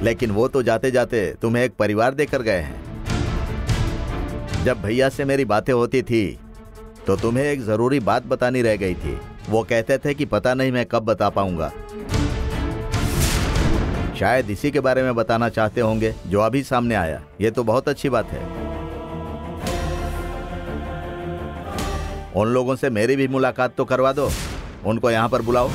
लेकिन वो तो जाते जाते तुम्हें एक परिवार देकर गए हैं। जब भैया से मेरी बातें होती थी तो तुम्हें एक जरूरी बात बतानी रह गई थी। वो कहते थे कि पता नहीं मैं कब बता पाऊंगा। शायद इसी के बारे में बताना चाहते होंगे जो अभी सामने आया। ये तो बहुत अच्छी बात है। उन लोगों से मेरी भी मुलाकात तो करवा दो। उनको यहां पर बुलाओ।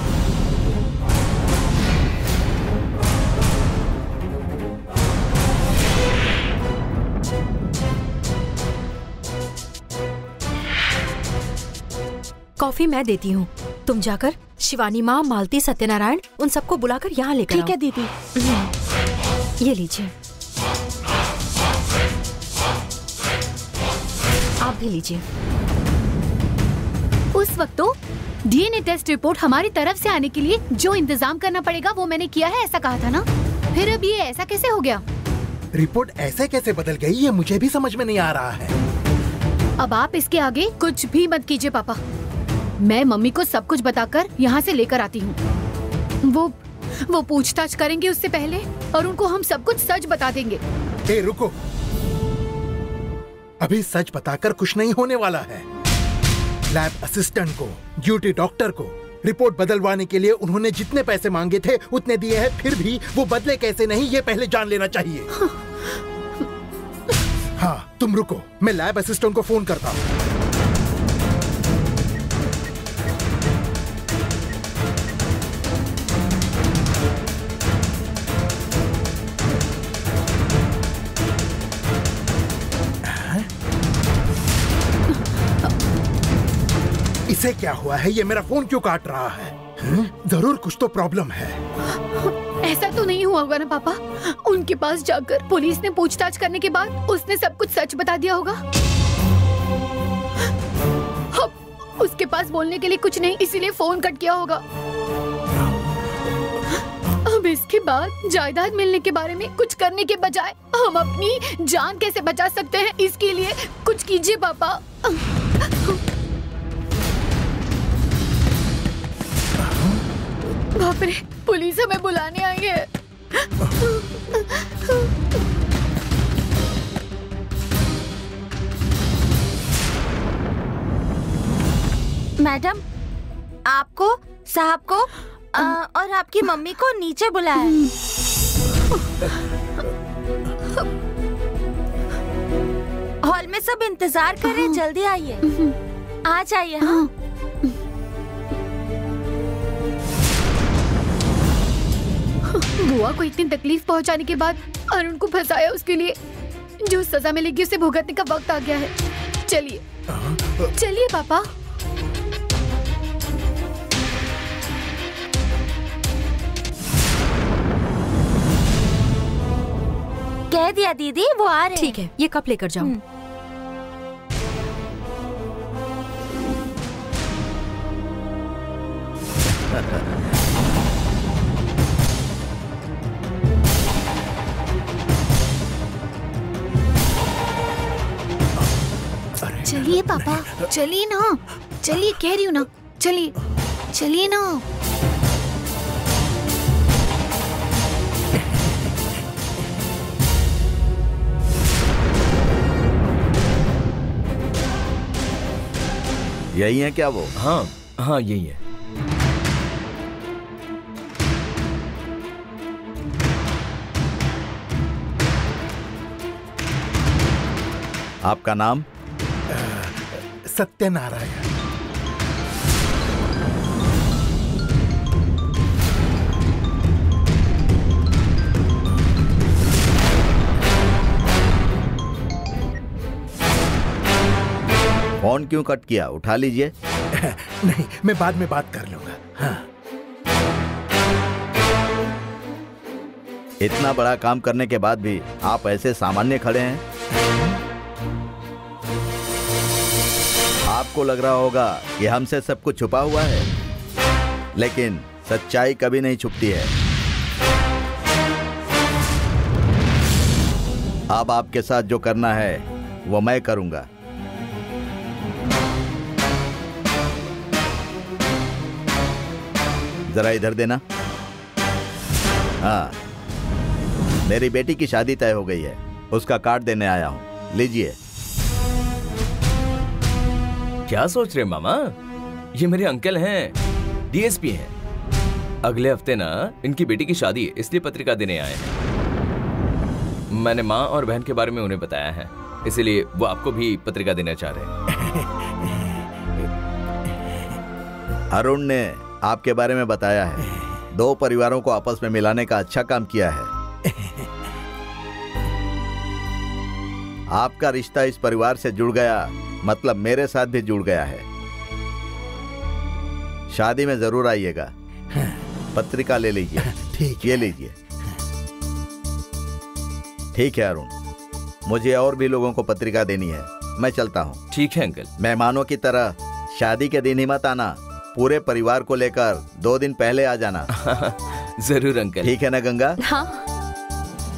कॉफी मैं देती हूँ, तुम जाकर शिवानी माँ, मालती, सत्यनारायण उन सबको बुलाकर यहाँ लेकर आओ। ठीक है दीदी। ये लीजिए। आप भी लीजिए। उस वक्त तो डीएनए टेस्ट रिपोर्ट हमारी तरफ से आने के लिए जो इंतजाम करना पड़ेगा वो मैंने किया है, ऐसा कहा था ना। फिर अब ये ऐसा कैसे हो गया? रिपोर्ट ऐसे कैसे बदल गई ये मुझे भी समझ में नहीं आ रहा है। अब आप इसके आगे कुछ भी मत कीजिए पापा। मैं मम्मी को सब कुछ बताकर यहाँ से लेकर आती हूँ। वो पूछताछ करेंगे उससे पहले और उनको हम सब कुछ सच बता देंगे। ए रुको, अभी सच बताकर कुछ नहीं होने वाला है। लैब असिस्टेंट को, ड्यूटी डॉक्टर को रिपोर्ट बदलवाने के लिए उन्होंने जितने पैसे मांगे थे उतने दिए हैं, फिर भी वो बदले कैसे नहीं ये पहले जान लेना चाहिए। हाँ तुम रुको, मैं लैब असिस्टेंट को फोन करता हूँ। इसे क्या हुआ है? ये मेरा फोन क्यों काट रहा है? जरूर कुछ तो प्रॉब्लम है। ऐसा तो नहीं हुआ होगा ना पापा? उनके पास जाकर पुलिस ने पूछताछ करने के बाद उसने सब कुछ सच बता दिया होगा। अब उसके पास बोलने के लिए कुछ नहीं, इसीलिए फोन कट किया होगा। अब इसके बाद जायदाद मिलने के बारे में कुछ करने के बजाय हम अपनी जान कैसे बचा सकते हैं, इसके लिए कुछ कीजिए पापा। बाप रे, पुलिस हमें बुलाने आई है। मैडम, आपको, साहब को और आपकी मम्मी को नीचे बुलाया। हॉल में सब इंतजार कर रहे हैं, जल्दी आइए। आ जाइए। हाँ बुआ को इतनी तकलीफ पहुंचाने के बाद अरुण को फंसाया, उसके लिए जो सजा मिलेगी उसे भुगतने का वक्त आ गया है। चलिए चलिए पापा। कह दिया दीदी, वो आ रहे हैं। ठीक है, ये कप लेकर जाओ। चलिए पापा, चलिए ना, चलिए, कह रही हूँ ना, चलिए चलिए ना। यही है क्या वो? हाँ हाँ यही है। आपका नाम? सत्यनारायण। फोन क्यों कट किया? उठा लीजिए। नहीं, मैं बाद में बात कर लूंगा। हाँ। इतना बड़ा काम करने के बाद भी आप ऐसे सामान्य खड़े हैं। आपको लग रहा होगा कि हमसे सब कुछ छुपा हुआ है, लेकिन सच्चाई कभी नहीं छुपती है। अब आपके साथ जो करना है वो मैं करूंगा। जरा इधर देना। हाँ, मेरी बेटी की शादी तय हो गई है, उसका कार्ड देने आया हूँ, लीजिए। क्या सोच रहे मामा? ये मेरे अंकल हैं, डीएसपी हैं। अगले हफ्ते ना इनकी बेटी की शादी है, इसलिए पत्रिका देने आए हैं। मैंने माँ और बहन के बारे में उन्हें बताया है, इसीलिए वो आपको भी पत्रिका देना चाह रहे हैं। अरुण ने आपके बारे में बताया है, 2 परिवारों को आपस में मिलाने का अच्छा काम किया है। आपका रिश्ता इस परिवार से जुड़ गया, मतलब मेरे साथ भी जुड़ गया है। शादी में जरूर आइएगा। पत्रिका ले लीजिए। ठीक, ये लीजिए। ठीक है अरुण, मुझे और भी लोगों को पत्रिका देनी है, मैं चलता हूँ। ठीक है अंकल। मेहमानों की तरह शादी के दिन ही मत आना, पूरे परिवार को लेकर 2 दिन पहले आ जाना। जरूर अंकल। ठीक है ना गंगा? हाँ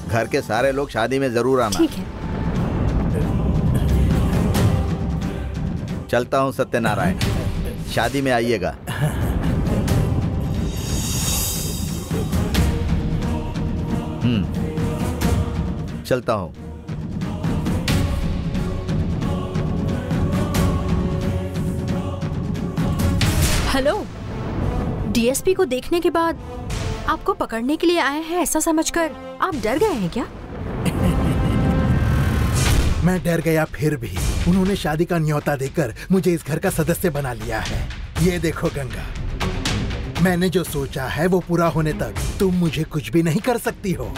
घर के सारे लोग शादी में जरूर आना। ठीक है। चलता हूँ सत्यनारायण, शादी में आइएगा। चलता हूँ। हेलो, डीएसपी को देखने के बाद आपको पकड़ने के लिए आए हैं ऐसा समझकर आप डर गए हैं क्या? मैं डर गया, फिर भी उन्होंने शादी का न्योता देकर मुझे इस घर का सदस्य बना लिया है। ये देखो गंगा, मैंने जो सोचा है वो पूरा होने तक तुम मुझे कुछ भी नहीं कर सकती हो।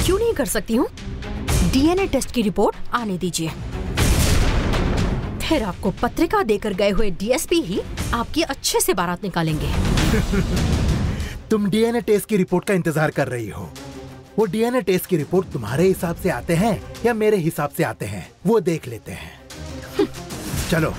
क्यों नहीं कर सकती हूँ? डीएनए टेस्ट की रिपोर्ट आने दीजिए, फिर आपको पत्रिका देकर गए हुए डीएसपी ही आपकी अच्छे से बारात निकालेंगे। तुम डीएनए टेस्ट की रिपोर्ट का इंतजार कर रही हो। वो डीएनए टेस्ट की रिपोर्ट तुम्हारे हिसाब से आते हैं या मेरे हिसाब से आते हैं, वो देख लेते हैं। चलो।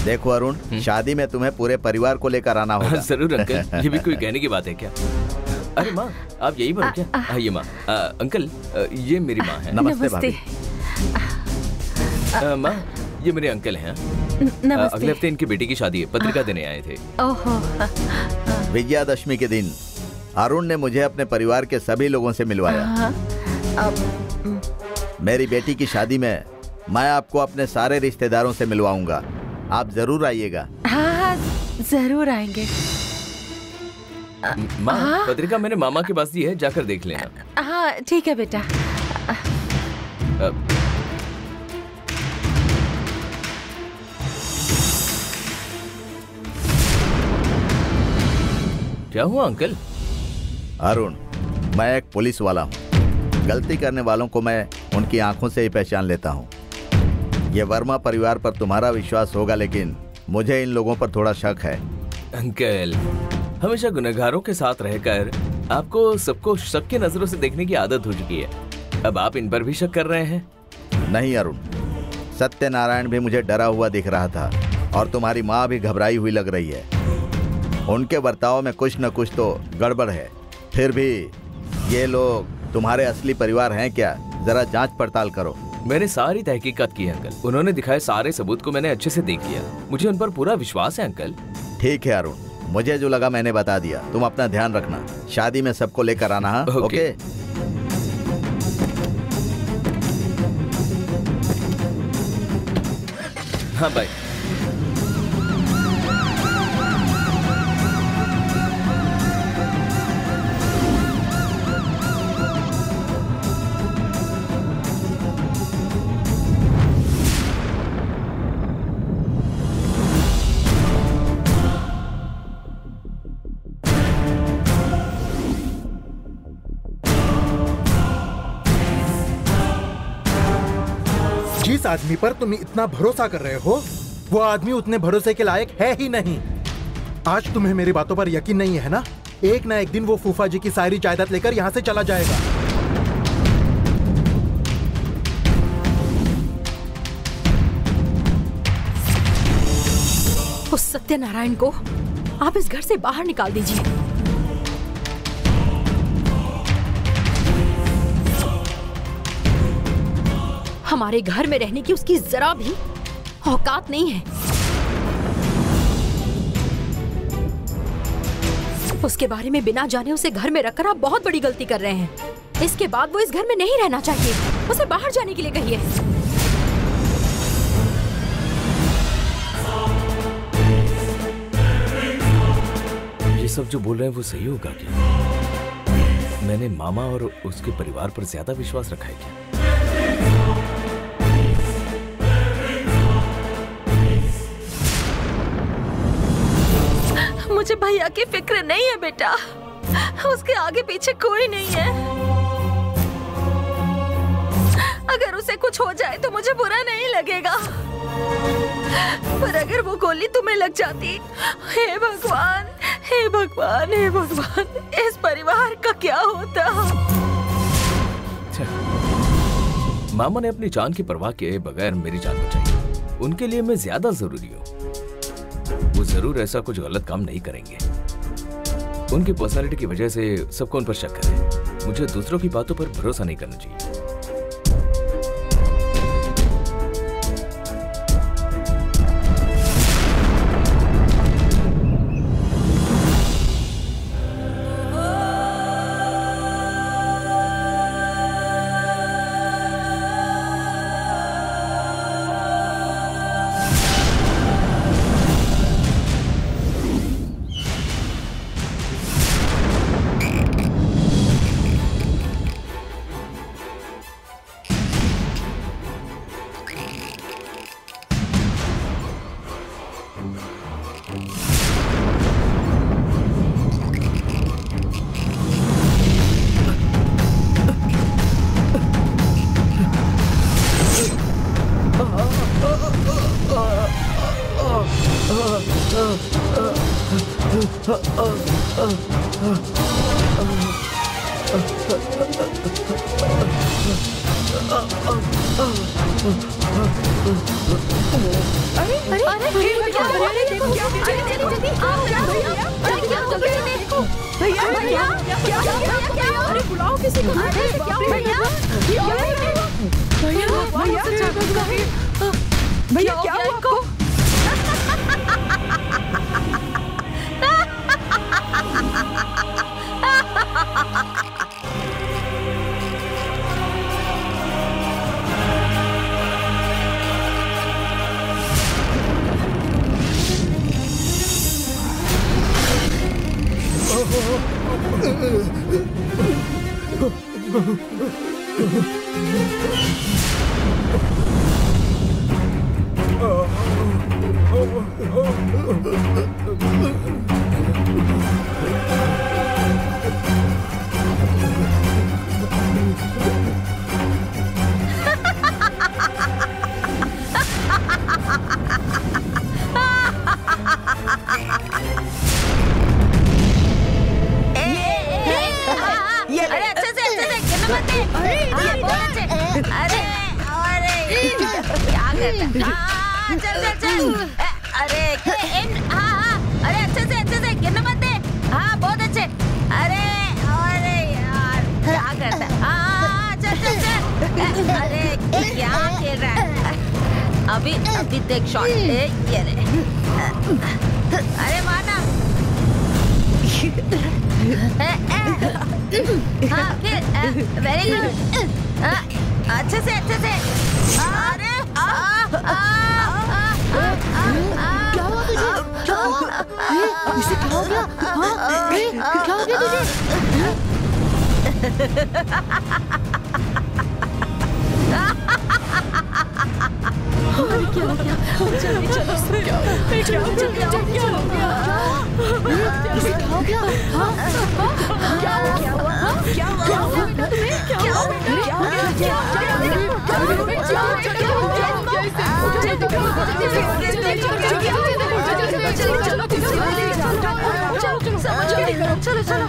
देखो अरुण, शादी में तुम्हें पूरे परिवार को लेकर आना होगा। जरूर अंकल, ये भी कोई कहने की बात है क्या? अरे माँ, आप यही बोलो क्या? आइए माँ। अंकल, ये मेरी माँ है। नमस्ते भाभी। माँ, ये मेरे अंकल हैं। अगले हफ्ते इनकी बेटी की शादी है, पत्रिका देने आए थे। ओहो। विजयादशमी के दिन अरुण ने मुझे अपने परिवार के सभी लोगों से मिलवाया। मेरी बेटी की शादी में मैं आपको अपने सारे रिश्तेदारों से मिलवाऊंगा, आप जरूर आइएगा। हाँ, जरूर आएंगे। माँ, पत्रिका मैंने मामा के पास दी है, जाकर देख लेना। हाँ ठीक है बेटा। क्या हुआ अंकल? अरुण, मैं एक पुलिस वाला हूँ। गलती करने वालों को मैं उनकी आंखों से ही पहचान लेता हूँ। ये वर्मा परिवार पर तुम्हारा विश्वास होगा, लेकिन मुझे इन लोगों पर थोड़ा शक है। अंकल, हमेशा गुनहगारों के साथ रहकर आपको सबको शक की नजरों से देखने की आदत हो चुकी है। अब आप इन पर भी शक कर रहे हैं? नहीं अरुण, सत्यनारायण भी मुझे डरा हुआ दिख रहा था और तुम्हारी माँ भी घबराई हुई लग रही है। उनके बर्ताव में कुछ न कुछ तो गड़बड़ है। फिर भी ये लोग तुम्हारे असली परिवार हैं क्या? जरा जांच पड़ताल करो। मैंने सारी तहकीकात की है अंकल, उन्होंने दिखाए सारे सबूत को मैंने अच्छे से देख लिया। मुझे उन पर पूरा विश्वास है अंकल। ठीक है अरुण, मुझे जो लगा मैंने बता दिया। तुम अपना ध्यान रखना, शादी में सबको लेकर आना। हाँ, ओके। हाँ बाय। जिस आदमी पर तुम इतना भरोसा कर रहे हो, वो आदमी उतने भरोसे के लायक है ही नहीं। आज तुम्हें मेरी बातों पर यकीन नहीं है ना? एक ना एक दिन वो फूफा जी की सारी जायदाद लेकर यहाँ से चला जाएगा। उस सत्यनारायण को आप इस घर से बाहर निकाल दीजिए। हमारे घर में रहने की उसकी जरा भी औकात नहीं है। उसके बारे में बिना जाने उसे घर में रखकर आप बहुत बड़ी गलती कर रहे हैं। इसके बाद वो इस घर में नहीं रहना चाहिए। उसे बाहर जाने के लिए कहिए। ये सब जो बोल रहे हैं वो सही होगा क्या? मैंने मामा और उसके परिवार पर ज्यादा विश्वास रखा है क्या? मुझे भैया की फिक्र नहीं है बेटा, उसके आगे पीछे कोई नहीं है। अगर उसे कुछ हो जाए तो मुझे बुरा नहीं लगेगा, पर अगर वो गोली तुम्हें लग जाती, हे भगवान, हे भगवान, हे भगवान, इस परिवार का क्या होता। मामा ने अपनी जान की परवाह किए बगैर मेरी जान बचाई। उनके लिए मैं ज्यादा जरूरी हूँ। वो जरूर ऐसा कुछ गलत काम नहीं करेंगे। उनकी पर्सनालिटी की वजह से सबको उन पर शक है। मुझे दूसरों की बातों पर भरोसा नहीं करना चाहिए। भैया क्या हुआ आपको? अभी देख शॉट। ये रे। अरे माना। हाँ फिर वेरी गुड। अच्छे से अच्छे से। अरे क्या हुआ तुझे? क्या हुआ? इसे क्या हो गया? हाँ? क्या हो गया तुझे? अरे क्या हो गया? जल्दी चलो। क्या हो गया? इसे क्या हो गया? हाँ? क्या हुआ? क्या हुआ बेटा तुम्हें? क्या हुआ बेटा? क्या चलो चलो।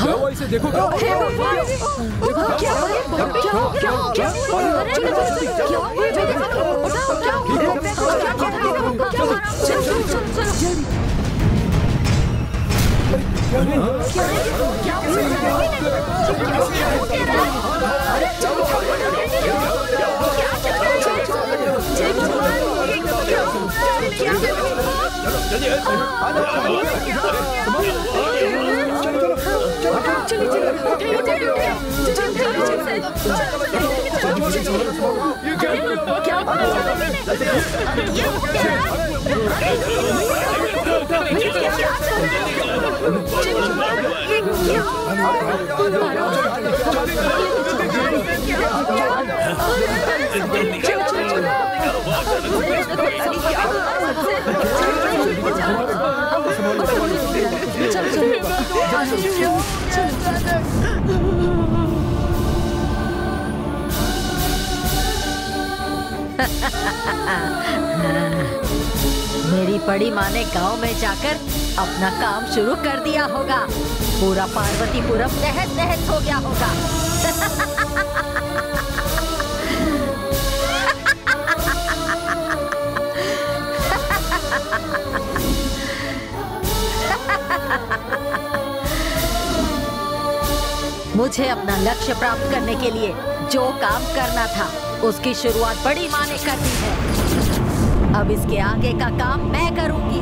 क्या हुआ इसे देखो क्या क्या मेरी बड़ी माँ ने गांव में जाकर अपना काम शुरू कर दिया होगा। पूरा पार्वतीपुरम तहस नहस हो गया होगा। मुझे अपना लक्ष्य प्राप्त करने के लिए जो काम करना था उसकी शुरुआत बड़ी माँ ने कर दी है। अब इसके आगे का काम मैं करूंगी।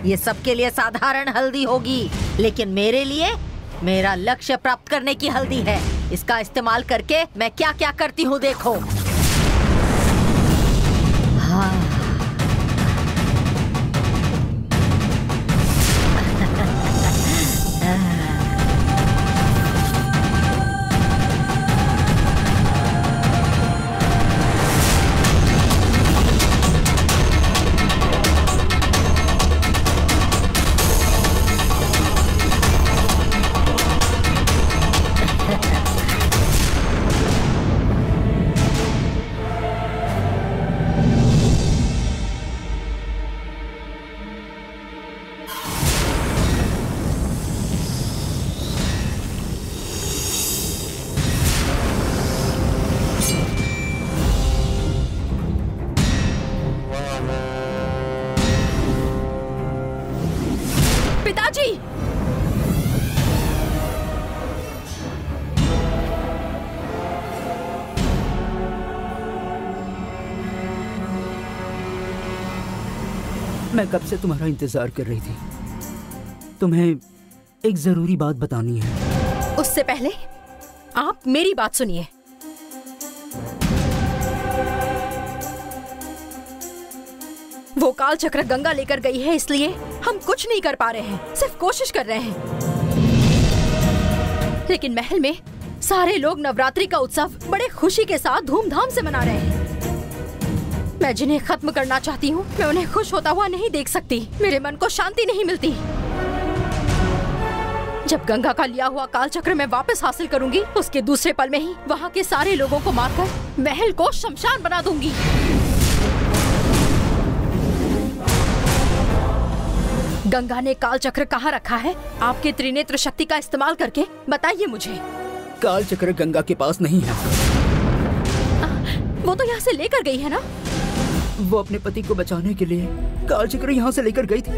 ये सबके लिए साधारण हल्दी होगी, लेकिन मेरे लिए मेरा लक्ष्य प्राप्त करने की हल्दी है। इसका इस्तेमाल करके मैं क्या क्या करती हूँ देखो। हाँ। पिताजी! मैं कब से तुम्हारा इंतजार कर रही थी। तुम्हें एक जरूरी बात बतानी है। उससे पहले आप मेरी बात सुनिए। वो काल चक्र गंगा लेकर गई है, इसलिए हम कुछ नहीं कर पा रहे हैं, सिर्फ कोशिश कर रहे हैं। लेकिन महल में सारे लोग नवरात्रि का उत्सव बड़े खुशी के साथ धूमधाम से मना रहे हैं। मैं जिन्हें खत्म करना चाहती हूँ, मैं उन्हें खुश होता हुआ नहीं देख सकती। मेरे मन को शांति नहीं मिलती। जब गंगा का लिया हुआ काल चक्र मैं वापस हासिल करूंगी, उसके दूसरे पल में ही वहाँ के सारे लोगों को मारकर महल को शमशान बना दूंगी। गंगा ने काल चक्र कहाँ रखा है? आपके त्रिनेत्र शक्ति का इस्तेमाल करके बताइए मुझे। काल चक्र गंगा के पास नहीं है। वो तो यहाँ से लेकर गई है ना? वो अपने पति को बचाने के लिए काल चक्र यहाँ से लेकर गई थी,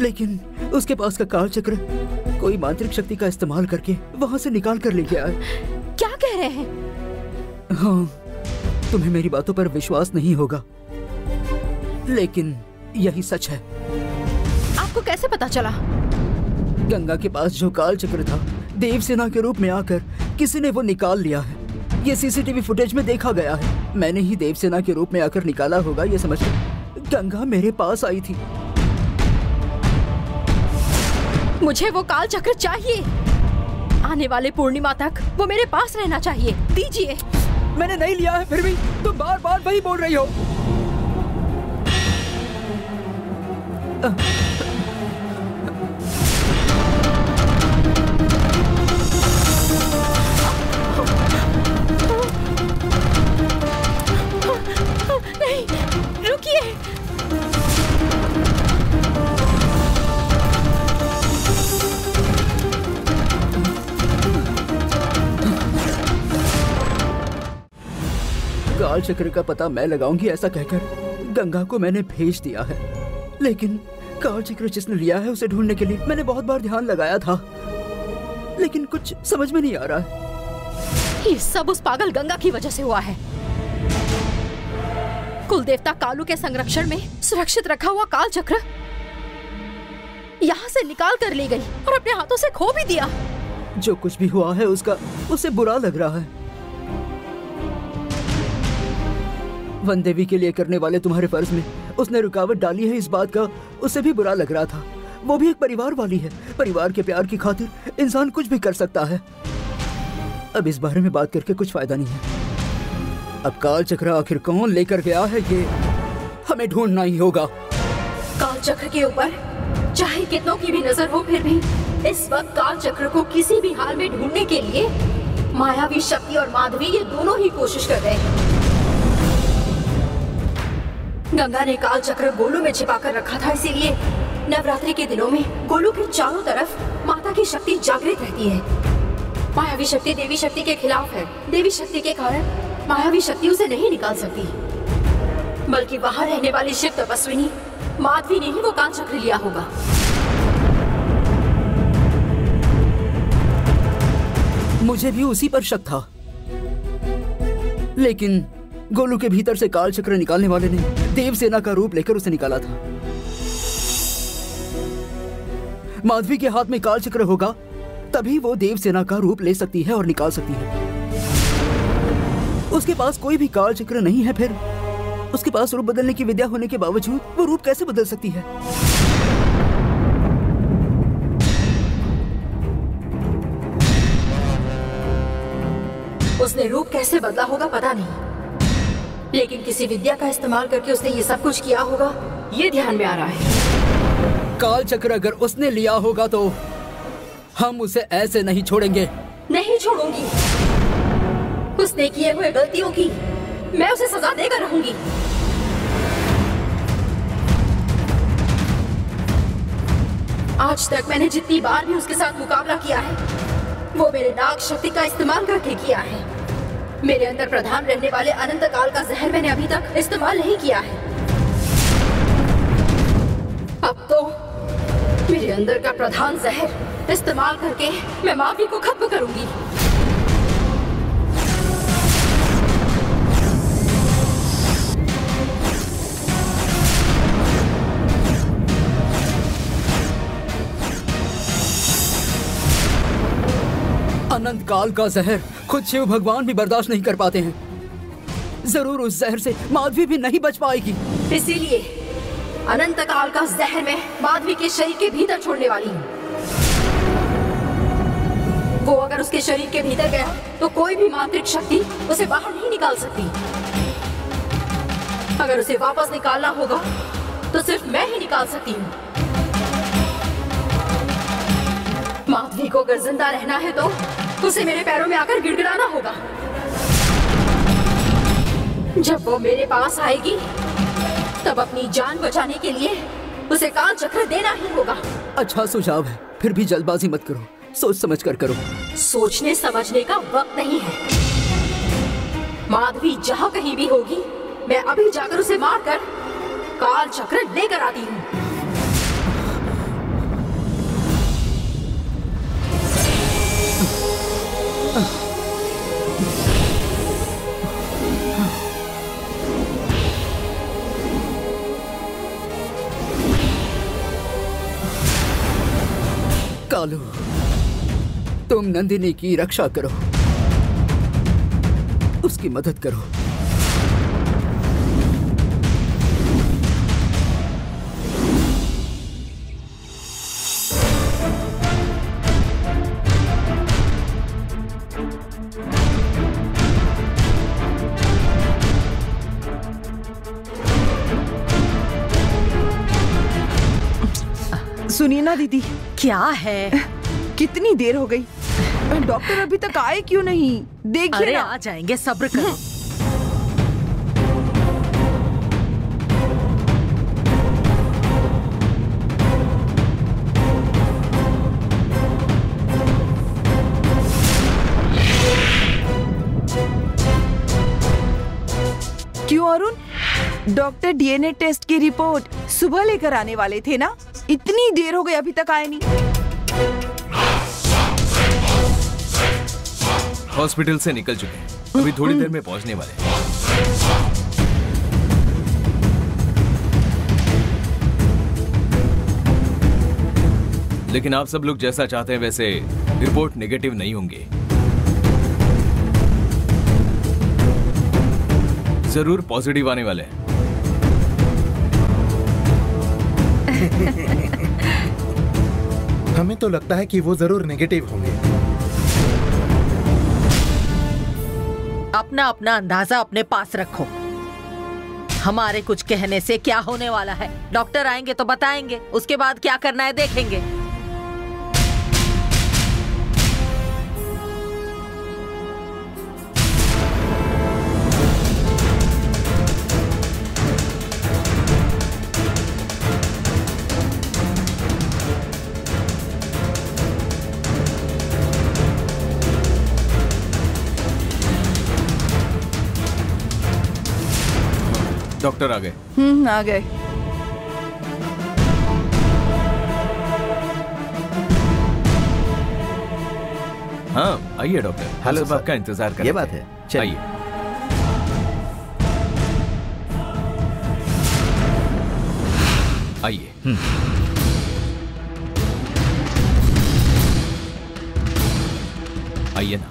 लेकिन उसके पास का काल चक्र कोई मांत्रिक शक्ति का इस्तेमाल करके वहाँ से निकाल कर ले गया है। क्या कह रहे हैं? हाँ, तुम्हें मेरी बातों पर विश्वास नहीं होगा, लेकिन यही सच है। आपको कैसे पता चला? गंगा के पास जो काल चक्र था, देवसेना के रूप में आकर किसी ने वो निकाल लिया है। ये सीसीटीवी फुटेज में देखा गया है। मैंने ही देवसेना के रूप में आकर निकाला होगा, ये समझकर गंगा मेरे पास आई थी। मुझे वो काल चक्र चाहिए। आने वाले पूर्णिमा तक वो मेरे पास रहना चाहिए। दीजिए। मैंने नहीं लिया है, फिर भी तुम बार बार वही बोल रही हो। नहीं, रुकिए। काल चक्र का पता मैं लगाऊंगी ऐसा कहकर गंगा को मैंने भेज दिया है। लेकिन काल चक्र जिसने लिया है उसे ढूंढने के लिए मैंने बहुत बार ध्यान लगाया था, लेकिन कुछ समझ में नहीं आ रहा है। ये सब उस पागल गंगा की वजह से हुआ है। कुल देवता कालू के संरक्षण में सुरक्षित रखा हुआ काल चक्र यहाँ से निकाल कर ले गई और अपने हाथों से खो भी दिया। जो कुछ भी हुआ है उसका उसे बुरा लग रहा है। वन देवी के लिए करने वाले तुम्हारे फर्ज में उसने रुकावट डाली है, इस बात का उसे भी बुरा लग रहा था। वो भी एक परिवार वाली है। परिवार के प्यार की खातिर इंसान कुछ भी कर सकता है। अब इस बारे में बात करके कुछ फायदा नहीं है। अब काल चक्र आखिर कौन लेकर गया है ये हमें ढूंढना ही होगा। काल चक्र के ऊपर चाहे कितनों की भी नजर हो, फिर भी इस वक्त काल चक्र को किसी भी हाल में ढूंढने के लिए मायावी शक्ति और माधवी ये दोनों ही कोशिश कर रहे हैं। गंगा ने काल चक्र गोलू में छिपा कर रखा था, इसीलिए नवरात्रि के दिनों में गोलू के चारों तरफ माता की शक्ति जागृत रहती है। मायावी शक्ति देवी शक्ति के खिलाफ है। देवी शक्ति के कारण मायावी शक्ति उसे नहीं निकाल सकती, बल्कि वहां रहने वाली शिव तपस्विनी माधवी ने ही वो काल चक्र लिया होगा। मुझे भी उसी पर शक था, लेकिन गोलू के भीतर से काल चक्र निकालने वाले ने देवसेना का रूप लेकर उसे निकाला था। माधवी के हाथ में काल चक्र होगा तभी वो देवसेना का रूप ले सकती है और निकाल सकती है। उसके पास कोई भी काल चक्र नहीं है, फिर उसके पास रूप बदलने की विद्या होने के बावजूद वो रूप कैसे बदल सकती है? उसने रूप कैसे बदला होगा पता नहीं, लेकिन किसी विद्या का इस्तेमाल करके उसने ये सब कुछ किया होगा, ये ध्यान में आ रहा है। काल चक्र अगर उसने लिया होगा तो हम उसे ऐसे नहीं छोड़ेंगे। नहीं छोड़ूंगी। उसने किए हुए गलतियों की मैं उसे सजा देकर रहूंगी। आज तक मैंने जितनी बार भी उसके साथ मुकाबला किया है, वो मेरे नाग शक्ति का इस्तेमाल करके किया है। मेरे अंदर प्रधान रहने वाले अनंत काल का जहर मैंने अभी तक इस्तेमाल नहीं किया है। अब तो मेरे अंदर का प्रधान जहर इस्तेमाल करके मैं माधवी को खत्म करूंगी। अनंत काल का जहर खुद शिव भगवान भी बर्दाश्त नहीं कर पाते हैं। जरूर उस जहर से माधवी भी नहीं बच पाएगी। इसीलिए अनंत काल का जहर मैं माधवी के शरीर के भीतर छोड़ने वाली हूँ। वो अगर उसके शरीर के भीतर गया तो कोई भी मांत्रिक शक्ति उसे बाहर नहीं निकाल सकती। अगर उसे वापस निकालना होगा तो सिर्फ मैं ही निकाल सकती हूँ। माधवी को अगर जिंदा रहना है तो उसे मेरे पैरों में आकर गिड़गिड़ाना होगा। जब वो मेरे पास आएगी तब अपनी जान बचाने के लिए उसे काल चक्र देना ही होगा। अच्छा सुझाव है, फिर भी जल्दबाजी मत करो, सोच समझ कर करो। सोचने समझने का वक्त नहीं है। माधवी जहाँ कहीं भी होगी मैं अभी जाकर उसे मारकर काल चक्र लेकर आती हूँ। कालू, तुम नंदिनी की रक्षा करो, उसकी मदद करो। सुनिए ना दीदी, क्या है? कितनी देर हो गई, डॉक्टर अभी तक आए क्यों नहीं? देखिए अरे ना। आ जाएंगे, सब्र करो। डॉक्टर डीएनए टेस्ट की रिपोर्ट सुबह लेकर आने वाले थे ना? इतनी देर हो गई अभी तक आए नहीं। हॉस्पिटल से निकल चुके हैं, अभी थोड़ी देर में पहुंचने वाले हैं। लेकिन आप सब लोग जैसा चाहते हैं वैसे रिपोर्ट नेगेटिव नहीं होंगे। जरूर पॉजिटिव आने वाले हैं। हमें तो लगता है कि वो जरूर नेगेटिव होंगे। अपना अपना अंदाजा अपने पास रखो। हमारे कुछ कहने से क्या होने वाला है? डॉक्टर आएंगे तो बताएंगे, उसके बाद क्या करना है देखेंगे। डॉक्टर आ गए। आ गए। हाँ आइए डॉक्टर, हेलो सब आपका इंतजार कर ये रहे बात थे। है, चलिए। आइए। आइए ना।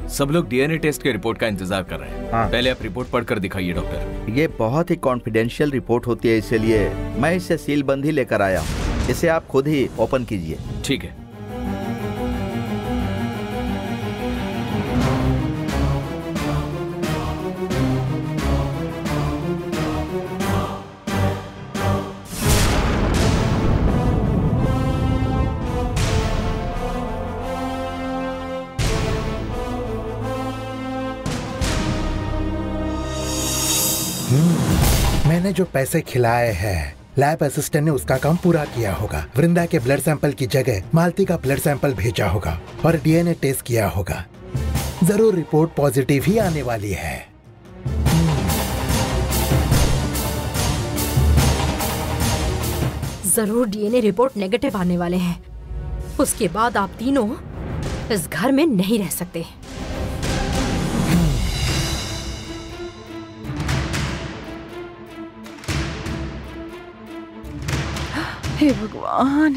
सब लोग डीएनए टेस्ट के रिपोर्ट का इंतजार कर रहे हैं। हाँ। पहले आप रिपोर्ट पढ़कर दिखाइए डॉक्टर। ये बहुत ही कॉन्फिडेंशियल रिपोर्ट होती है, इसलिए मैं इसे सीलबंद ही लेकर आया हूँ। इसे आप खुद ही ओपन कीजिए। ठीक है। मैंने जो पैसे खिलाए हैं, लैब असिस्टेंट ने उसका काम पूरा किया होगा। वृंदा के ब्लड सैंपल की जगह मालती का ब्लड सैंपल भेजा होगा और डीएनए टेस्ट किया होगा। जरूर रिपोर्ट पॉजिटिव ही आने वाली है। जरूर डीएनए रिपोर्ट नेगेटिव आने वाले हैं। उसके बाद आप तीनों इस घर में नहीं रह सकते। हे भगवान।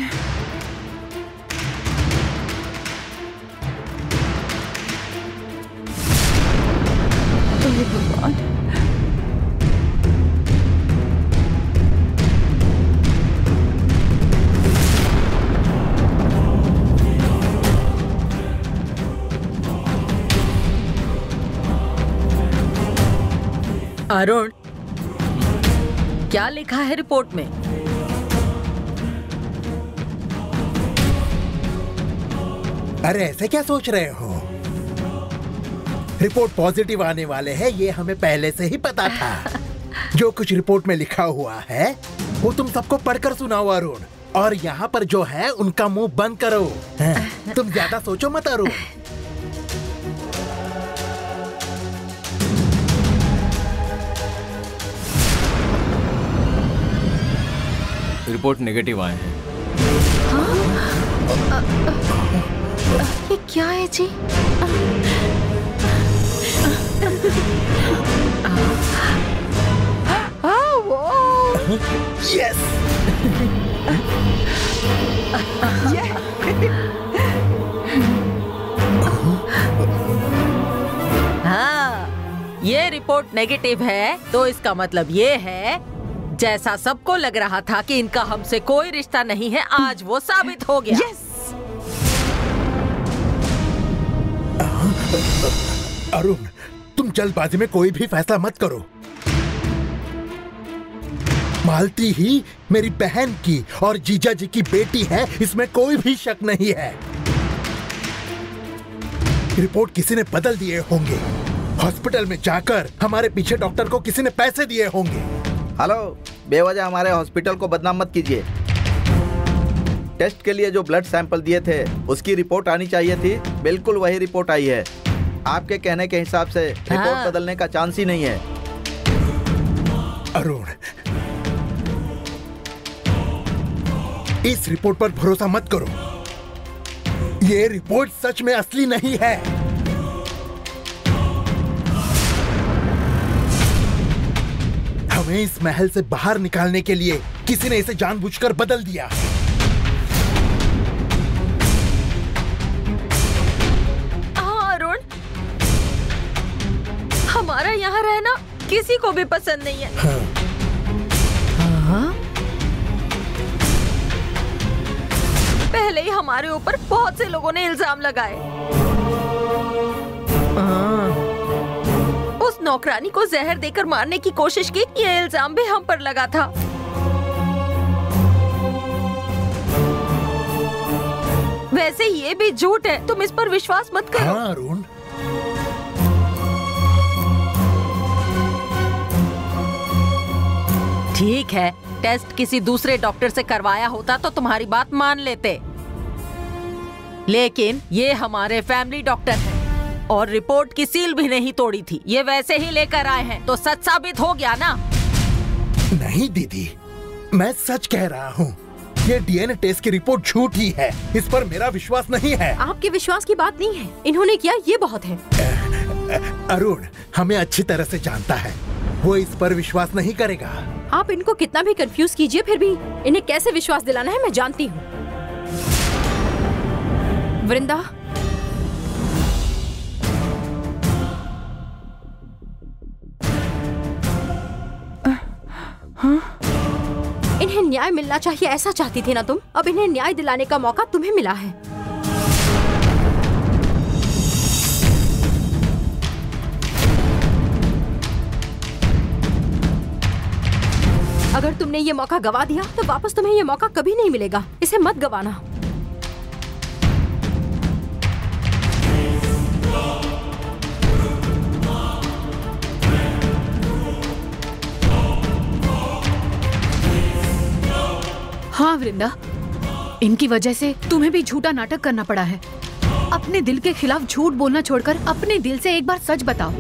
हे भगवान। अरुण, क्या लिखा है रिपोर्ट में? अरे ऐसे क्या सोच रहे हो? रिपोर्ट पॉजिटिव आने वाले हैं, ये हमें पहले से ही पता था। जो कुछ रिपोर्ट में लिखा हुआ है वो तुम सबको पढ़कर सुनाओ अरुण, और यहाँ पर जो है उनका मुंह बंद करो। तुम ज्यादा सोचो मत अरुण। रिपोर्ट नेगेटिव आए हैं। ये क्या है जी? यस। हाँ, ये रिपोर्ट नेगेटिव है तो इसका मतलब ये है, जैसा सबको लग रहा था कि इनका हमसे कोई रिश्ता नहीं है, आज वो साबित हो गया। यस। अरुण, तुम जल्दबाजी में कोई भी फैसला मत करो। मालती ही मेरी बहन की और जीजा जी की बेटी है, इसमें कोई भी शक नहीं है। रिपोर्ट किसी ने बदल दिए होंगे। हॉस्पिटल में जाकर हमारे पीछे डॉक्टर को किसी ने पैसे दिए होंगे। हेलो, बेवजह हमारे हॉस्पिटल को बदनाम मत कीजिए। टेस्ट के लिए जो ब्लड सैंपल दिए थे उसकी रिपोर्ट आनी चाहिए थी, बिल्कुल वही रिपोर्ट आई है। आपके कहने के हिसाब से रिपोर्ट बदलने का चांस ही नहीं है। अरुण, इस रिपोर्ट पर भरोसा मत करो। ये रिपोर्ट सच में असली नहीं है। हमें इस महल से बाहर निकालने के लिए किसी ने इसे जानबूझकर बदल दिया। हमारा यहाँ रहना किसी को भी पसंद नहीं है। पहले ही हमारे ऊपर बहुत से लोगों ने इल्जाम लगाए। उस नौकरानी को जहर देकर मारने की कोशिश की, ये इल्जाम भी हम पर लगा था। वैसे ये भी झूठ है, तुम इस पर विश्वास मत करो। हाँ अरुण, ठीक है, टेस्ट किसी दूसरे डॉक्टर से करवाया होता तो तुम्हारी बात मान लेते, लेकिन ये हमारे फैमिली डॉक्टर हैं और रिपोर्ट की सील भी नहीं तोड़ी थी। ये वैसे ही लेकर आए हैं तो सच साबित हो गया ना। नहीं दीदी, मैं सच कह रहा हूँ। ये डीएनए टेस्ट की रिपोर्ट झूठी है, इस पर मेरा विश्वास नहीं है। आपके विश्वास की बात नहीं है, इन्होंने किया ये बहुत है। अरुण हमें अच्छी तरह से जानता है, वो इस पर विश्वास नहीं करेगा। आप इनको कितना भी कंफ्यूज कीजिए, फिर भी इन्हें कैसे विश्वास दिलाना है मैं जानती हूँ। वृंदा, इन्हें न्याय मिलना चाहिए ऐसा चाहती थी ना तुम। अब इन्हें न्याय दिलाने का मौका तुम्हें मिला है। अगर तुमने ये मौका गवा दिया तो वापस तुम्हें ये मौका कभी नहीं मिलेगा। इसे मत गवाना। हाँ वृंदा, इनकी वजह से तुम्हें भी झूठा नाटक करना पड़ा है। अपने दिल के खिलाफ झूठ बोलना छोड़कर अपने दिल से एक बार सच बताओ।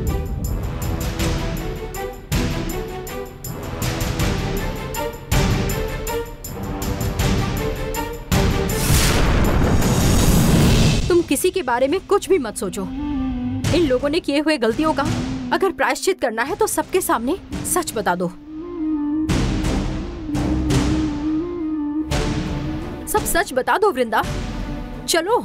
तुम किसी के बारे में कुछ भी मत सोचो। इन लोगों ने किए हुए गलतियों का अगर प्रायश्चित करना है तो सबके सामने सच बता दो। सब सच बता दो वृंदा, चलो।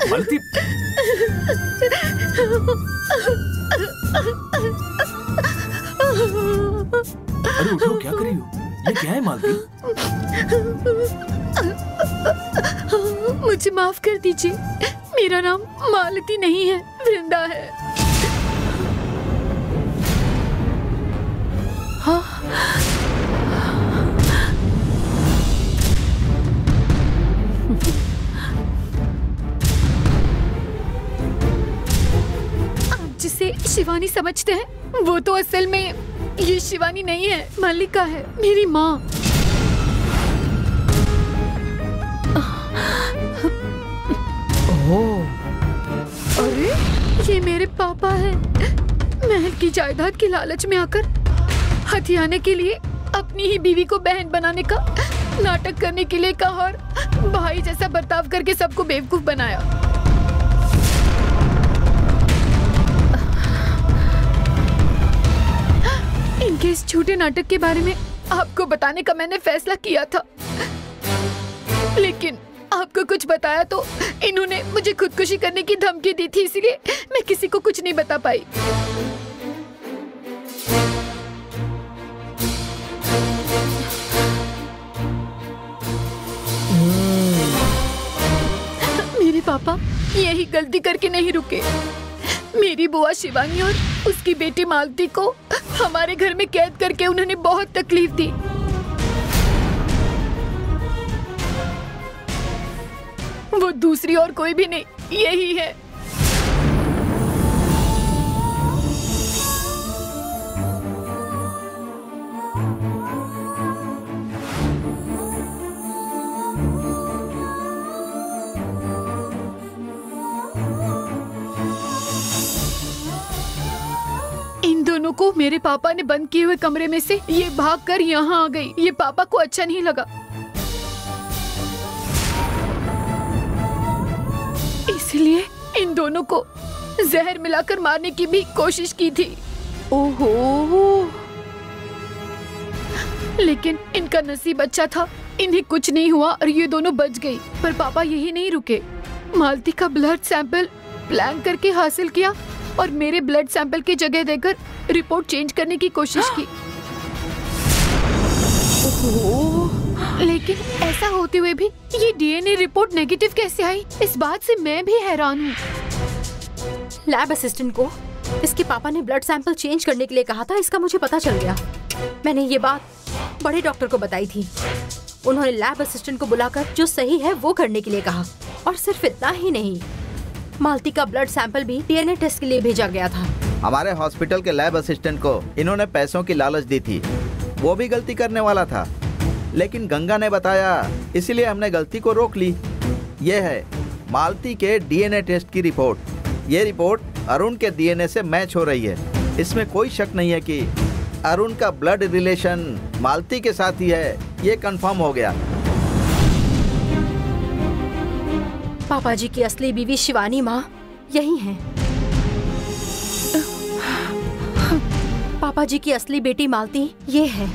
मालती, अरे उठो, क्या कर रही हो? ये क्या है मालती? मुझे माफ कर दीजिए, मेरा नाम मालती नहीं है, वृंदा है। हाँ? आप जिसे शिवानी समझते हैं वो तो असल में ये शिवानी नहीं है, मल्लिका है, मेरी माँ। अरे ये मेरे पापा हैं। महल की जायदाद की लालच में आकर हथियाने के लिए अपनी ही बीवी को बहन बनाने का नाटक करने के लिए कहा और भाई जैसा बर्ताव करके सबको बेवकूफ बनाया। इनके इस झूठे नाटक के बारे में आपको बताने का मैंने फैसला किया था, लेकिन आपको कुछ बताया तो इन्होंने मुझे खुदकुशी करने की धमकी दी थी, इसलिए मैं किसी को कुछ नहीं बता पाई। मेरे पापा यही गलती करके नहीं रुके। मेरी बुआ शिवानी और उसकी बेटी मालती को हमारे घर में कैद करके उन्होंने बहुत तकलीफ दी। वो दूसरी और कोई भी नहीं, यही है। इन दोनों को मेरे पापा ने बंद किए हुए कमरे में से ये भागकर यहाँ आ गई। ये पापा को अच्छा नहीं लगा, इसलिए इन दोनों को जहर मिलाकर मारने की भी कोशिश की थी। ओहो, लेकिन इनका नसीब अच्छा था, इन्हें कुछ नहीं हुआ और ये दोनों बच गई। पर पापा यही नहीं रुके, मालती का ब्लड सैंपल प्लान करके हासिल किया और मेरे ब्लड सैंपल की जगह देकर रिपोर्ट चेंज करने की कोशिश की। लेकिन ऐसा होते हुए भी ये डीएनए रिपोर्ट नेगेटिव कैसे आई, इस बात से मैं भी हैरान हूँ। लैब असिस्टेंट को इसके पापा ने ब्लड सैंपल चेंज करने के लिए कहा था, इसका मुझे पता चल गया। मैंने ये बात बड़े डॉक्टर को बताई थी। उन्होंने लैब असिस्टेंट को बुलाकर जो सही है वो करने के लिए कहा। और सिर्फ इतना ही नहीं, मालती का ब्लड सैंपल भी डीएनए टेस्ट के लिए भेजा गया था। हमारे हॉस्पिटल के लैब असिस्टेंट को इन्होंने पैसों की लालच दी थी। वो भी गलती करने वाला था, लेकिन गंगा ने बताया, इसीलिए हमने गलती को रोक ली। ये है मालती के डीएनए टेस्ट की रिपोर्ट। ये रिपोर्ट अरुण के डीएनए से मैच हो रही है। इसमें कोई शक नहीं है कि अरुण का ब्लड रिलेशन मालती के साथ ही है। ये कंफर्म हो गया। पापा जी की असली बीवी शिवानी माँ यही हैं। पापा जी की असली बेटी मालती ये है।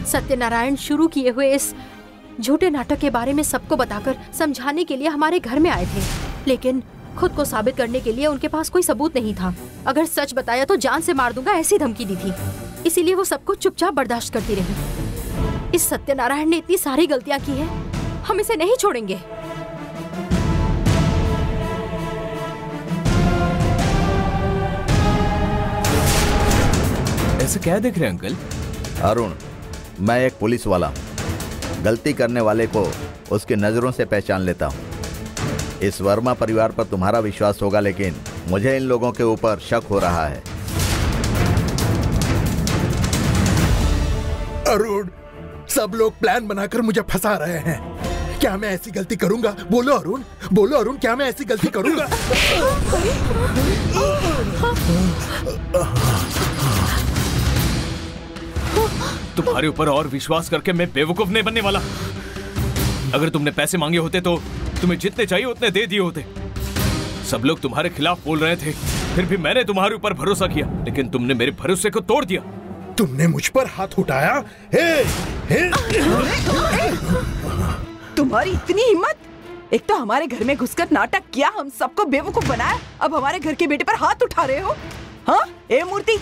सत्यनारायण शुरू किए हुए इस झूठे नाटक के बारे में सबको बताकर समझाने के लिए हमारे घर में आए थे, लेकिन खुद को साबित करने के लिए उनके पास कोई सबूत नहीं था। अगर सच बताया तो जान से मार दूंगा, ऐसी धमकी दी थी। इसीलिए वो सब कुछ चुपचाप बर्दाश्त करती रही। इस सत्यनारायण ने इतनी सारी गलतियां की है, हम इसे नहीं छोड़ेंगे। ऐसे क्या देख रहे हैं अंकल? अरुण, मैं एक पुलिस वाला हूँ। गलती करने वाले को उसकी नजरों से पहचान लेता हूँ। इस वर्मा परिवार पर तुम्हारा विश्वास होगा, लेकिन मुझे इन लोगों के ऊपर शक हो रहा है। अरुण, सब लोग प्लान बनाकर मुझे फंसा रहे हैं। क्या मैं ऐसी गलती करूंगा? बोलो अरुण, बोलो अरुण, क्या मैं ऐसी गलती करूंगा? तुम्हारे ऊपर और विश्वास करके मैं बेवकूफ नहीं बनने वाला। अगर तुमने पैसे मांगे होते तो तुम्हें जितने चाहिए उतने दे दिए होते। सब लोग तुम्हारे खिलाफ बोल रहे थे, फिर भी मैंने तुम्हारे ऊपर भरोसा किया, लेकिन तुमने मेरे भरोसे को तोड़ दिया। तुमने मुझ पर हाथ उठाया? तुम्हारी इतनी हिम्मत! एक तो हमारे घर में घुसकर नाटक किया, हम सबको बेवकूफ बनाया, अब हमारे घर के बेटे पर हाथ उठा रहे हो? हाँ? ए मूर्ति,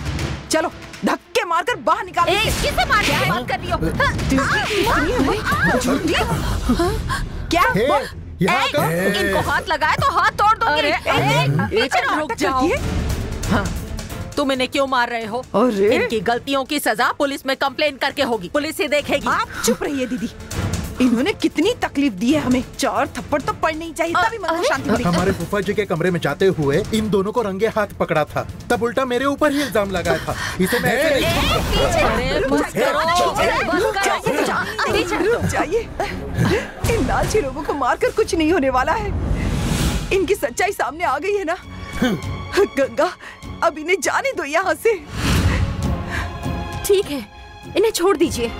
चलो धक्के मारकर बाहर निकालो। किसे मार के बात कर रही हो? क्या? इनको हाथ लगाए तो हाथ तोड़ दूंगी। रुक जाओ। हाँ, तुम इन्हें क्यों मार रहे हो? अरे इनकी गलतियों की सजा पुलिस में कंप्लेन करके होगी, पुलिस ही देखेगी। आप चुप रहिए दीदी, इन्होंने कितनी तकलीफ दी है हमें। 4 थप्पड़ तो पड़नी ही चाहिए, तभी मन को शांति मिलेगी। हमारे फूफा जी के कमरे में जाते हुए इन दोनों को रंगे हाथ पकड़ा था, तब उल्टा मेरे ऊपर ही इल्जाम लगाया था। इसे मैं ऐसे नहीं रुक जाइए। इन लालची लोगों को मारकर कुछ नहीं होने वाला है। इनकी सच्चाई सामने आ गई है ना। गंगा, अब इन्हें जाने दो यहाँ से। ठीक है, इन्हें छोड़ दीजिए।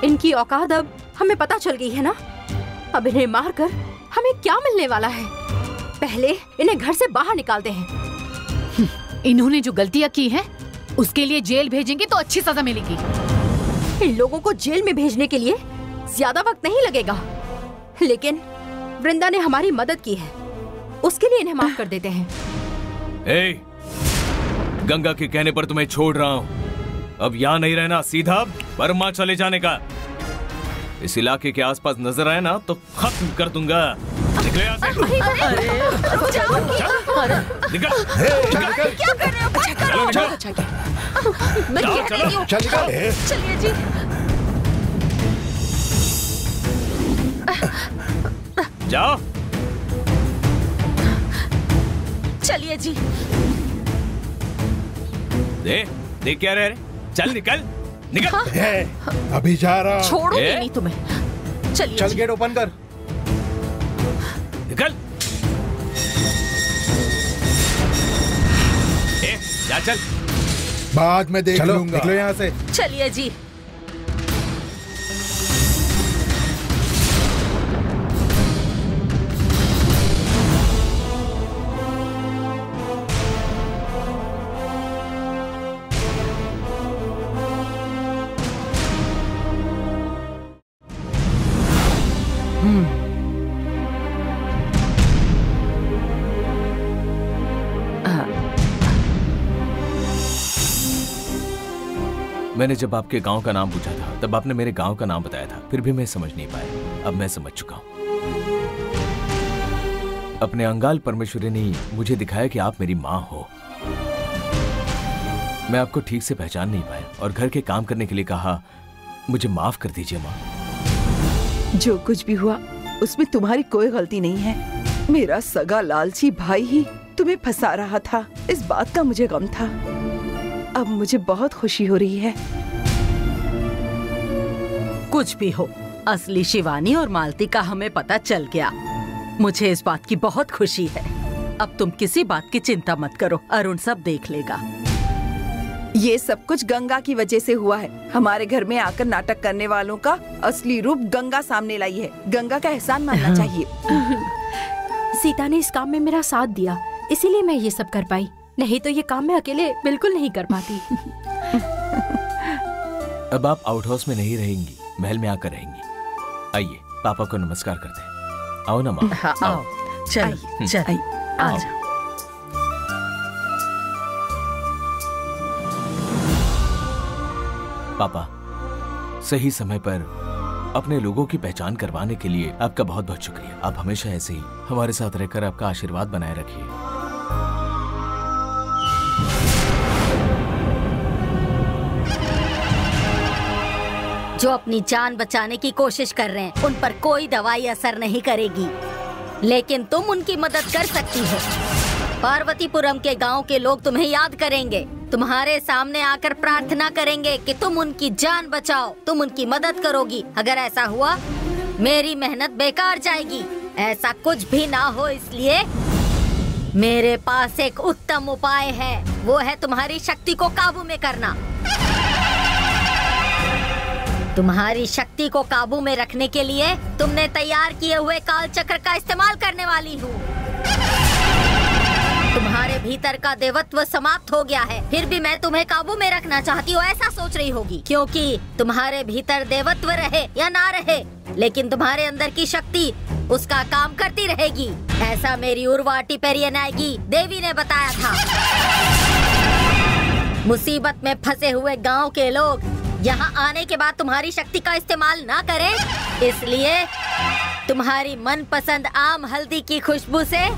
इनकी औकात अब हमें पता चल गई है ना। अब इन्हें मारकर हमें क्या मिलने वाला है? पहले इन्हें घर से बाहर निकालते हैं। इन्होंने जो गलतियाँ की हैं, उसके लिए जेल भेजेंगे तो अच्छी सजा मिलेगी। इन लोगों को जेल में भेजने के लिए ज्यादा वक्त नहीं लगेगा, लेकिन वृंदा ने हमारी मदद की है, उसके लिए इन्हें माफ कर देते हैं। गंगा के कहने पर तुम्हें छोड़ रहा हूँ। अब यहाँ नहीं रहना, सीधा वर्मा चले जाने का। इस इलाके के आसपास नजर आए ना तो खत्म कर दूंगा। निकले यहाँ से। निकल। क्या कर रहे हो? मैं कह रही हूँ। चलिए जी। जाओ। चलिए जी। देख क्या रहे? चल निकल। निकल। अभी जा रहा। छोड़ूंगी नहीं तुम्हें। चलिए। चल गेट ओपन कर। निकल। जा चल। बाद में देख लूंगा। निकलो यहाँ से। चलिए जी। मैंने जब आपके गांव का नाम पूछा था तब आपने मेरे गांव का नाम बताया था, फिर भी मैं समझ नहीं पाया। अब मैं समझ चुका हूं। अपने अंगाल परमेश्वरी ने मुझे दिखाया कि आप मेरी मां हो। मैं आपको ठीक से पहचान नहीं पाया और घर के काम करने के लिए कहा। मुझे माफ कर दीजिए मां। जो कुछ भी हुआ उसमें तुम्हारी कोई गलती नहीं है। मेरा सगा लालची भाई ही तुम्हें फंसा रहा था, इस बात का मुझे गम था। अब मुझे बहुत खुशी हो रही है। कुछ भी हो, असली शिवानी और मालती का हमें पता चल गया। मुझे इस बात की बहुत खुशी है। अब तुम किसी बात की चिंता मत करो, अरुण सब देख लेगा। ये सब कुछ गंगा की वजह से हुआ है। हमारे घर में आकर नाटक करने वालों का असली रूप गंगा सामने लाई है। गंगा का एहसान मानना चाहिए। सीता ने इस काम में मेरा साथ दिया, इसीलिए मैं ये सब कर पाई। नहीं तो ये काम मैं अकेले बिल्कुल नहीं कर पाती। अब आप आउट हाउस में नहीं रहेंगी, महल में आकर रहेंगी। आइए पापा को नमस्कार करते हैं। आओ ना माँ। हाँ, आओ। चलिए चलिए आ जाओ। पापा, सही समय पर अपने लोगों की पहचान करवाने के लिए आपका बहुत बहुत शुक्रिया। आप हमेशा ऐसे ही हमारे साथ रहकर आपका आशीर्वाद बनाए रखिए। जो अपनी जान बचाने की कोशिश कर रहे हैं उन पर कोई दवाई असर नहीं करेगी, लेकिन तुम उनकी मदद कर सकती हो। पार्वतीपुरम के गांव के लोग तुम्हें याद करेंगे, तुम्हारे सामने आकर प्रार्थना करेंगे कि तुम उनकी जान बचाओ, तुम उनकी मदद करोगी। अगर ऐसा हुआ मेरी मेहनत बेकार जाएगी। ऐसा कुछ भी ना हो, इसलिए मेरे पास एक उत्तम उपाय है। वो है तुम्हारी शक्ति को काबू में करना। तुम्हारी शक्ति को काबू में रखने के लिए तुमने तैयार किए हुए काल चक्र का इस्तेमाल करने वाली हूँ। तुम्हारे भीतर का देवत्व समाप्त हो गया है, फिर भी मैं तुम्हें काबू में रखना चाहती हूँ, ऐसा सोच रही होगी। क्योंकि तुम्हारे भीतर देवत्व रहे या ना रहे, लेकिन तुम्हारे अंदर की शक्ति उसका काम करती रहेगी। ऐसा मेरी उर्वा टिपेरियनागी देवी ने बताया था। मुसीबत में फंसे हुए गांव के लोग यहाँ आने के बाद तुम्हारी शक्ति का इस्तेमाल ना करें, इसलिए तुम्हारी मनपसंद आम हल्दी की खुशबू से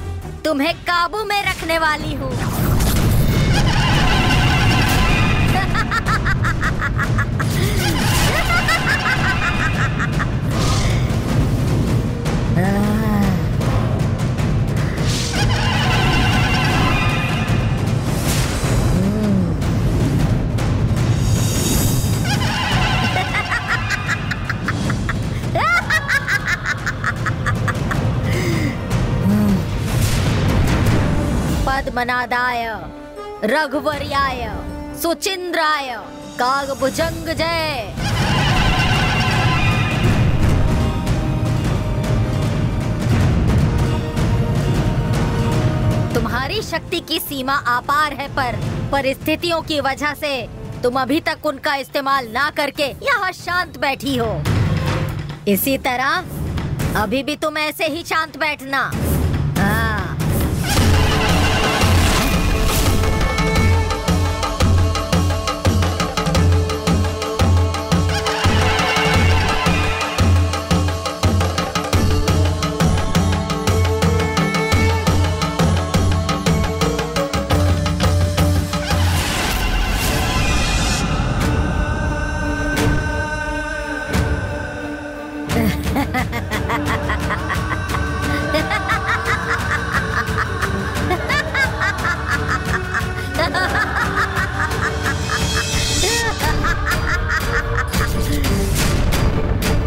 तुम्हें काबू में रखने वाली हूँ। पद्मनादाय रघुवर्याय सुचिंद्राय कागभुजंग जय। तुम्हारी शक्ति की सीमा अपार है, पर परिस्थितियों की वजह से तुम अभी तक उनका इस्तेमाल ना करके यहाँ शांत बैठी हो। इसी तरह अभी भी तुम ऐसे ही शांत बैठना। हाँ।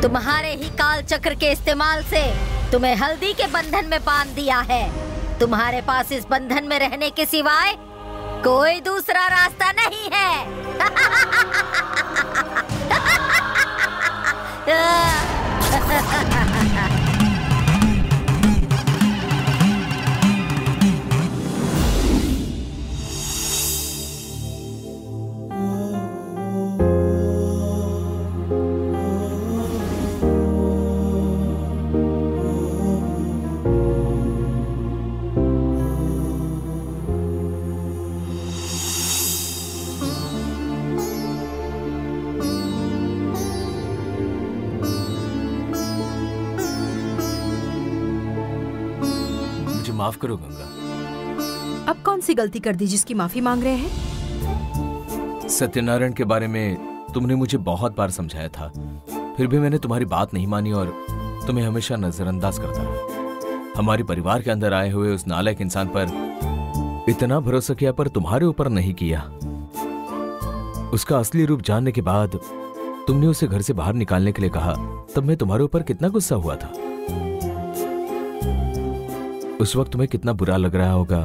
तुम्हारे ही काल चक्र के इस्तेमाल से तुम्हें हल्दी के बंधन में बांध दिया है। तुम्हारे पास इस बंधन में रहने के सिवाय कोई दूसरा रास्ता नहीं है। माफ करो गंगा। अब कौन सी गलती कर दी जिसकी माफी मांग रहे हैं? सत्यनारायण के बारे में तुमने मुझे बहुत बार समझाया था, फिर भी मैंने तुम्हारी बात नहीं मानी और तुम्हें हमेशा नजरअंदाज करता रहा। हमारे परिवार के अंदर आए हुए उस नालायक इंसान पर इतना भरोसा किया पर तुम्हारे ऊपर नहीं किया। उसका असली रूप जानने के बाद तुमने उसे घर से बाहर निकालने के लिए कहा, तब मैं तुम्हारे ऊपर कितना गुस्सा हुआ था। उस वक्त तुम्हें कितना बुरा लग रहा होगा,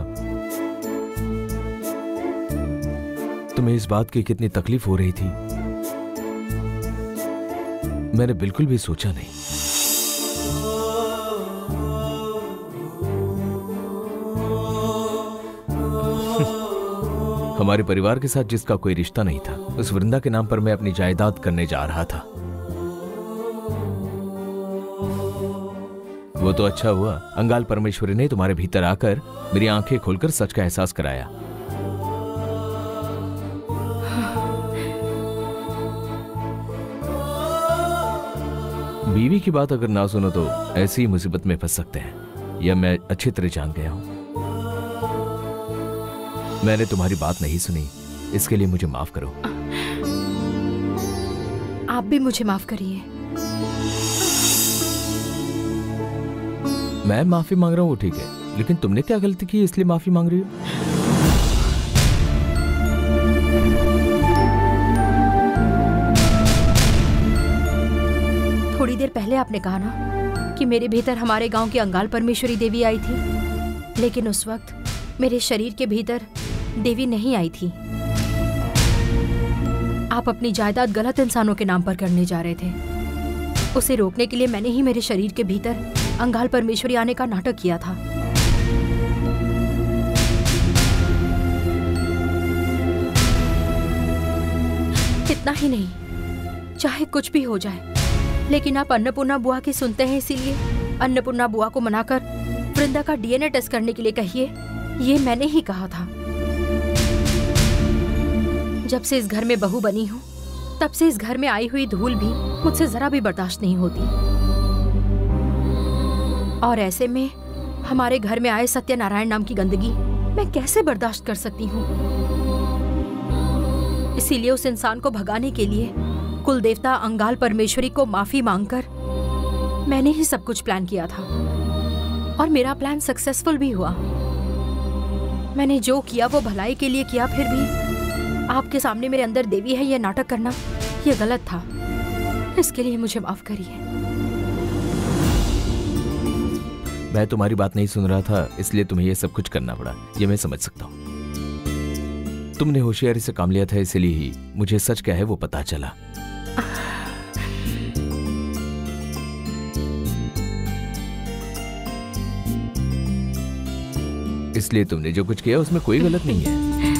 तुम्हें इस बात की कितनी तकलीफ हो रही थी, मैंने बिल्कुल भी सोचा नहीं। हमारे परिवार के साथ जिसका कोई रिश्ता नहीं था, उस वृंदा के नाम पर मैं अपनी जायदाद करने जा रहा था। वो तो अच्छा हुआ, अंगाल परमेश्वरी ने तुम्हारे भीतर आकर मेरी आंखें खोलकर सच का एहसास कराया। बीवी की बात अगर ना सुनो तो ऐसी ही मुसीबत में फंस सकते हैं, यह मैं अच्छी तरह जान गया हूं। मैंने तुम्हारी बात नहीं सुनी, इसके लिए मुझे माफ करो। आप भी मुझे माफ करिए। मैं माफी मांग रहा हूँ वो ठीक है, लेकिन तुमने क्या गलती की इसलिए माफी मांग रही हो? थोड़ी देर पहले आपने कहा ना कि मेरे भीतर हमारे गांव की अंगाल परमेश्वरी देवी आई थी, लेकिन उस वक्त मेरे शरीर के भीतर देवी नहीं आई थी। आप अपनी जायदाद गलत इंसानों के नाम पर करने जा रहे थे। उसे रोकने के लिए मैंने ही मेरे शरीर के भीतर अंगाल परमेश्वरी आने का नाटक किया था। इतना ही नहीं, चाहे कुछ भी हो जाए, लेकिन आप अन्नपूर्णा बुआ की सुनते हैं, इसीलिए अन्नपूर्णा बुआ को मनाकर वृंदा का डीएनए टेस्ट करने के लिए कहिए। ये मैंने ही कहा था। जब से इस घर में बहू बनी हूँ, तब से इस घर में आई हुई धूल भी मुझसे जरा भी बर्दाश्त नहीं होती। और ऐसे में हमारे घर में आए सत्यनारायण नाम की गंदगी मैं कैसे बर्दाश्त कर सकती हूँ? इसीलिए उस इंसान को भगाने के लिए कुल देवता अंगाल परमेश्वरी को माफी मांगकर मैंने ही सब कुछ प्लान किया था, और मेरा प्लान सक्सेसफुल भी हुआ। मैंने जो किया वो भलाई के लिए किया, फिर भी आपके सामने मेरे अंदर देवी है यह नाटक करना ये गलत था। इसके लिए मुझे माफ करिए। मैं तुम्हारी बात नहीं सुन रहा था, इसलिए तुम्हें यह सब कुछ करना पड़ा, ये मैं समझ सकता हूँ। तुमने होशियारी से काम लिया था, इसलिए ही मुझे सच क्या है वो पता चला। इसलिए तुमने जो कुछ किया उसमें कोई गलत नहीं है।